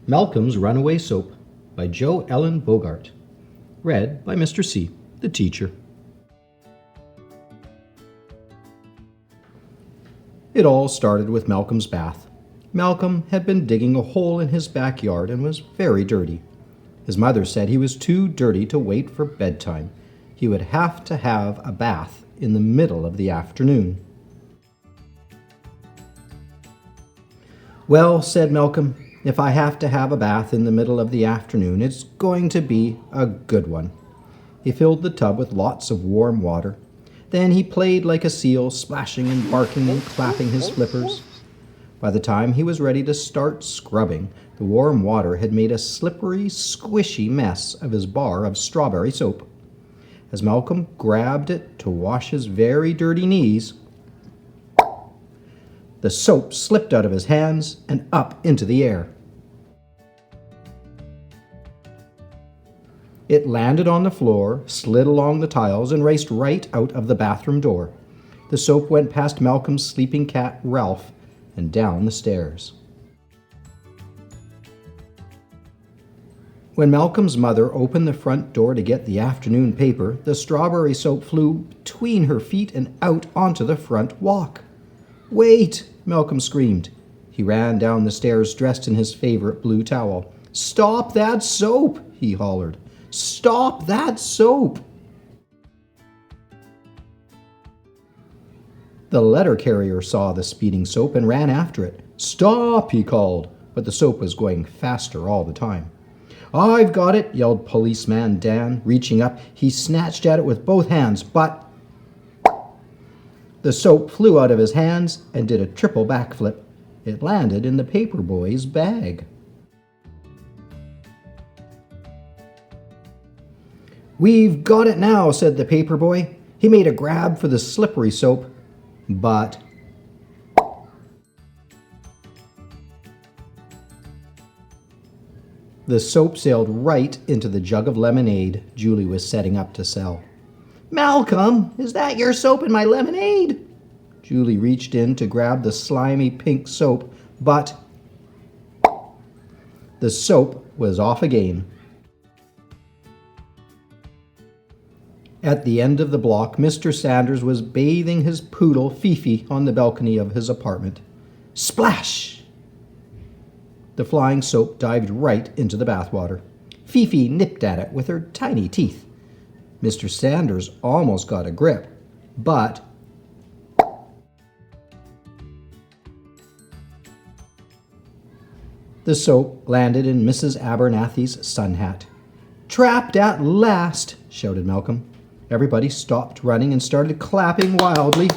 Malcolm's Runaway Soap by Jo Ellen Bogart. Read by Mr. C., the teacher. It all started with Malcolm's bath. Malcolm had been digging a hole in his backyard and was very dirty. His mother said he was too dirty to wait for bedtime. He would have to have a bath in the middle of the afternoon. "Well," said Malcolm, "if I have to have a bath in the middle of the afternoon, it's going to be a good one." He filled the tub with lots of warm water. Then he played like a seal, splashing and barking and clapping his flippers. By the time he was ready to start scrubbing, the warm water had made a slippery, squishy mess of his bar of strawberry soap. As Malcolm grabbed it to wash his very dirty knees, the soap slipped out of his hands and up into the air. It landed on the floor, slid along the tiles, and raced right out of the bathroom door. The soap went past Malcolm's sleeping cat, Ralph, and down the stairs. When Malcolm's mother opened the front door to get the afternoon paper, the strawberry soap flew between her feet and out onto the front walk. "Wait!" Malcolm screamed. He ran down the stairs dressed in his favorite blue towel. "Stop that soap!" he hollered. "Stop that soap!" The letter carrier saw the speeding soap and ran after it. "Stop!" he called, but the soap was going faster all the time. "I've got it!" yelled Policeman Dan. Reaching up, he snatched at it with both hands, but the soap flew out of his hands and did a triple backflip. It landed in the paper boy's bag. "We've got it now," said the paper boy. He made a grab for the slippery soap, but the soap sailed right into the jug of lemonade Julie was setting up to sell. "Malcolm, is that your soap in my lemonade?" Julie reached in to grab the slimy pink soap, but the soap was off again. At the end of the block, Mr. Sanders was bathing his poodle, Fifi, on the balcony of his apartment. Splash! The flying soap dived right into the bathwater. Fifi nipped at it with her tiny teeth. Mr. Sanders almost got a grip, but the soap landed in Mrs. Abernathy's sun hat. "Trapped at last!" shouted Malcolm. Everybody stopped running and started clapping wildly.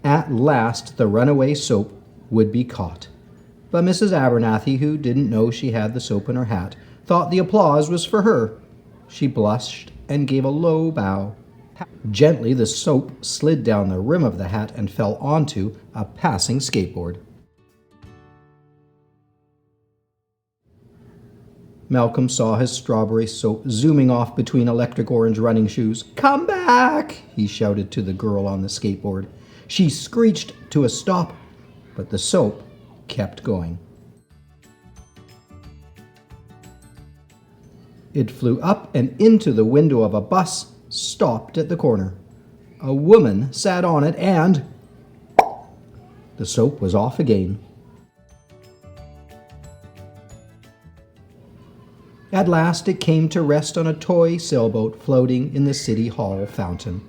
At last the runaway soap would be caught. But Mrs. Abernathy, who didn't know she had the soap in her hat, thought the applause was for her. She blushed and gave a low bow. Gently, the soap slid down the rim of the hat and fell onto a passing skateboard. Malcolm saw his strawberry soap zooming off between electric orange running shoes. "Come back!" he shouted to the girl on the skateboard. She screeched to a stop, but the soap kept going. It flew up and into the window of a bus, stopped at the corner. A woman sat on it and the soap was off again. At last it came to rest on a toy sailboat floating in the City Hall fountain.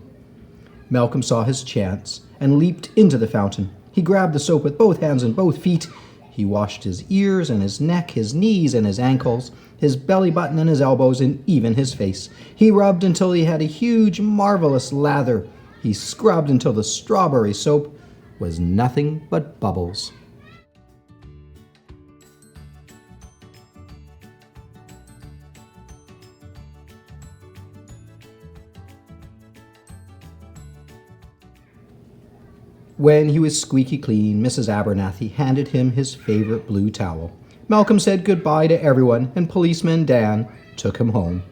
Malcolm saw his chance and leaped into the fountain. He grabbed the soap with both hands and both feet. He washed his ears and his neck, his knees and his ankles, his belly button and his elbows, and even his face. He rubbed until he had a huge, marvelous lather. He scrubbed until the strawberry soap was nothing but bubbles. When he was squeaky clean, Mrs. Abernathy handed him his favorite blue towel. Malcolm said goodbye to everyone, and Policeman Dan took him home.